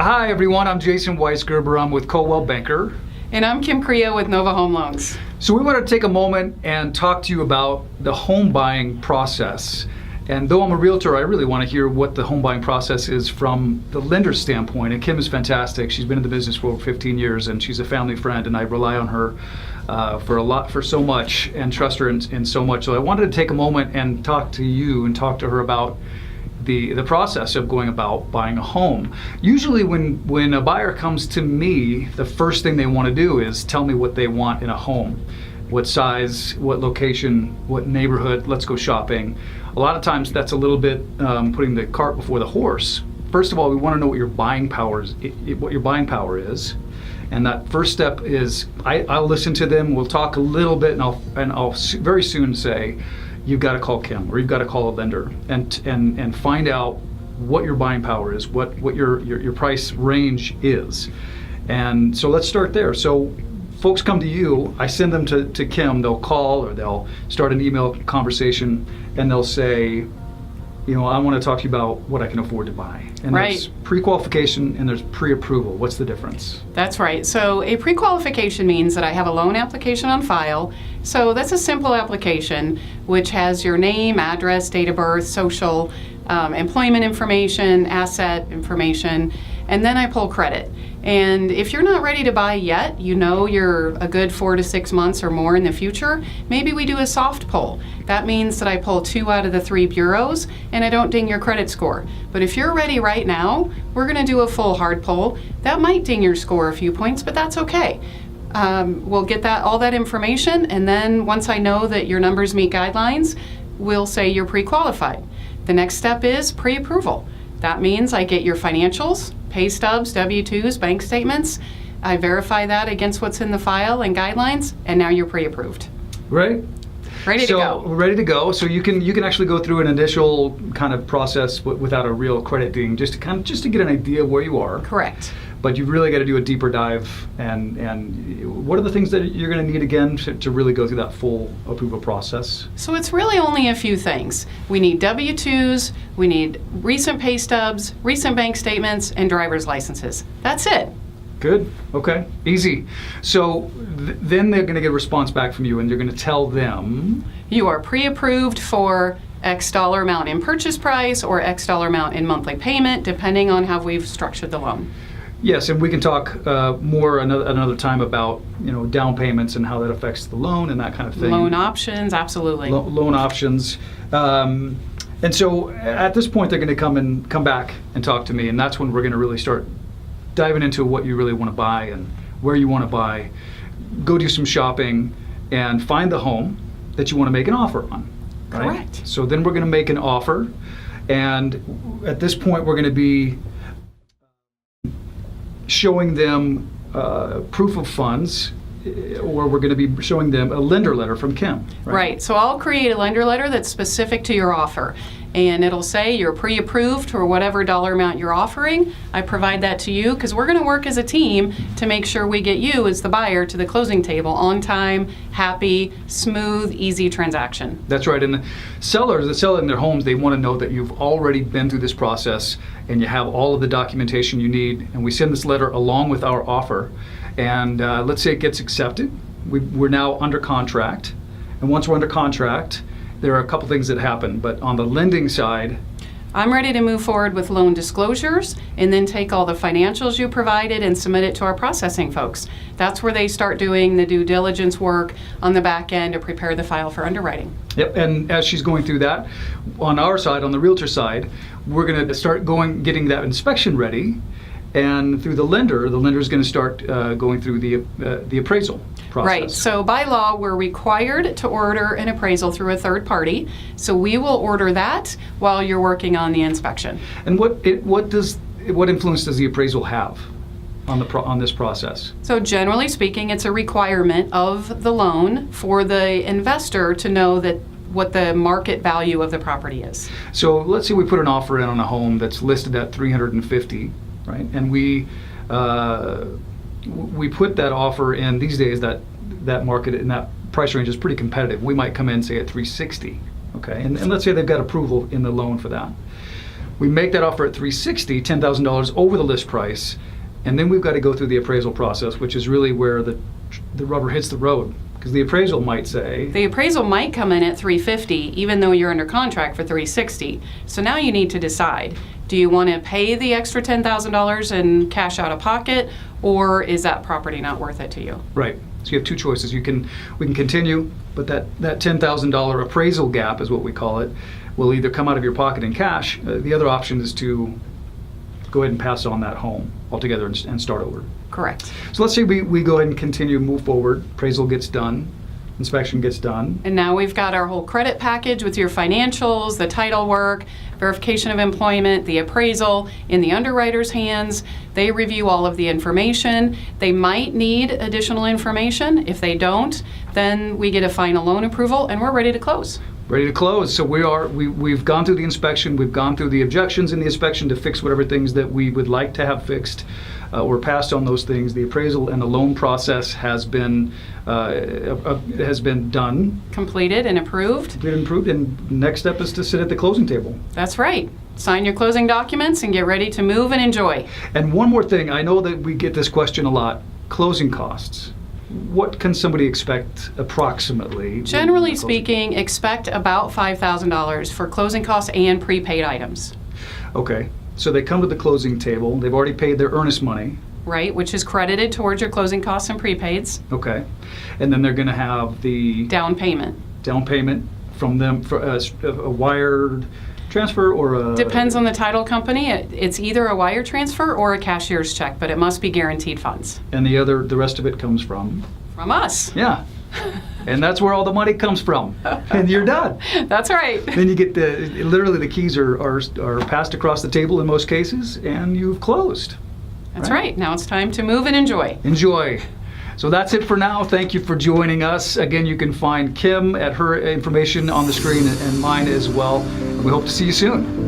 Hi everyone, I'm Jason Weisgerber. I'm with Coldwell Banker. And I'm Kim Creo with Nova Home Loans. So we want to take a moment and talk to you about the home buying process. And though I'm a realtor, I really want to hear what the home buying process is from the lender's standpoint. And Kim is fantastic. She's been in the business for over 15 years and she's a family friend, and I rely on her for so much and trust her in so much. So I wanted to take a moment and talk to you and talk to her about the process of going about buying a home. Usually when a buyer comes to me, the first thing they want to do is tell me what they want in a home. What size, what location, what neighborhood, let's go shopping. A lot of times that's a little bit putting the cart before the horse. First of all, we want to know what your buying power is. And that first step is I'll listen to them, we'll talk a little bit, and I'll very soon say, you've got to call Kim or you've got to call a lender and find out what your buying power is, what your price range is. And so let's start there. So folks come to you, I send them to Kim, they'll call or they'll start an email conversation and they'll say, I want to talk to you about what I can afford to buy. And right. There's pre-qualification and there's pre-approval. What's the difference? That's right. So a pre-qualification means that I have a loan application on file. So that's a simple application which has your name, address, date of birth, social, employment information, asset information, and then I pull credit. And if you're not ready to buy yet, you're a good 4 to 6 months or more in the future, maybe we do a soft pull. That means that I pull 2 out of the 3 bureaus and I don't ding your credit score. But if you're ready right now, we're going to do a full hard pull. That might ding your score a few points, but that's okay. We'll get all that information, and then once I know that your numbers meet guidelines, we'll say you're pre-qualified. The next step is pre-approval. That means I get your financials, pay stubs, W-2s, bank statements. I verify that against what's in the file and guidelines, and now you're pre-approved. Right. Ready to go. Ready to go. So you can actually go through an initial kind of process without a real credit ding, just to get an idea of where you are. Correct. But you've really got to do a deeper dive, and what are the things that you're going to need again to really go through that full approval process? So it's really only a few things. We need W-2s, we need recent pay stubs, recent bank statements, and driver's licenses. That's it. Good. Okay. Easy. So then they're going to get a response back from you, and you're going to tell them you are pre-approved for X dollar amount in purchase price or X dollar amount in monthly payment, depending on how we've structured the loan. Yes, and we can talk more another time about down payments and how that affects the loan and that kind of thing. Loan options, absolutely. Loan options, and so at this point they're going to come back and talk to me, and that's when we're going to really start diving into what you really want to buy and where you want to buy. Go do some shopping and find the home that you want to make an offer on. Right? Correct. So then we're going to make an offer, and at this point we're going to be showing them proof of funds, or we're going to be showing them a lender letter from Kim. Right. So I'll create a lender letter that's specific to your offer. And it'll say you're pre-approved for whatever dollar amount you're offering. I provide that to you because we're going to work as a team to make sure we get you as the buyer to the closing table on time, happy, smooth, easy transaction. That's right. And the sellers that sell in their homes, they want to know that you've already been through this process and you have all of the documentation you need. And we send this letter along with our offer. And let's say it gets accepted. We're now under contract. And once we're under contract, there are a couple things that happen, but on the lending side, I'm ready to move forward with loan disclosures and then take all the financials you provided and submit it to our processing folks. That's where they start doing the due diligence work on the back end to prepare the file for underwriting. Yep, and as she's going through that, on our side, on the realtor side, we're going to start getting that inspection ready, and through the lender's going to start going through the appraisal process. Right. So by law, we're required to order an appraisal through a third party. So we will order that while you're working on the inspection. And what influence does the appraisal have on this process? So generally speaking, it's a requirement of the loan for the investor to know that what the market value of the property is. So let's say we put an offer in on a home that's listed at $350,000, right? And we put that offer in these days, that market and that price range is pretty competitive. We might come in, say, at $360,000, okay? And let's say they've got approval in the loan for that. We make that offer at $360,000, $10,000 over the list price, and then we've got to go through the appraisal process, which is really where the rubber hits the road. Because the appraisal might say, The appraisal might come in at $350,000, even though you're under contract for $360,000. So now you need to decide, do you want to pay the extra $10,000 and cash out of pocket, or is that property not worth it to you? right. So you have two choices. We can continue, but that $10,000 appraisal gap is what we call it, will either come out of your pocket in cash. The other option is to go ahead and pass on that home altogether and start over. Correct. So let's say we go ahead and continue, move forward, appraisal gets done, inspection gets done. And now we've got our whole credit package with your financials, the title work, verification of employment, the appraisal in the underwriter's hands. They review all of the information. They might need additional information. If they don't, then we get a final loan approval and we're ready to close. Ready to close. So we've gone through the inspection, we've gone through the objections in the inspection to fix whatever things that we would like to have fixed. We're passed on those things. The appraisal and the loan process has been done, Completed and approved. been improved, and next step is to sit at the closing table. That's right. Sign your closing documents and get ready to move and enjoy. And one more thing, I know that we get this question a lot, closing costs. What can somebody expect approximately? Generally speaking, expect about $5,000 for closing costs and prepaid items, Okay, so they come to the closing table, they've already paid their earnest money, right? Which is credited towards your closing costs and prepaids. okay, and then they're gonna have the Down payment. down payment from them for a wired transfer or a... Depends on the title company. It's either a wire transfer or a cashier's check, but it must be guaranteed funds And the rest of it comes from, from us. yeah. And that's where all the money comes from. And you're done. That's right. Then you get literally the keys are passed across the table in most cases, and you've closed. That's right. Now it's time to move and enjoy. Enjoy. So that's it for now. Thank you for joining us. Again, you can find Kim at her information on the screen and mine as well. We hope to see you soon.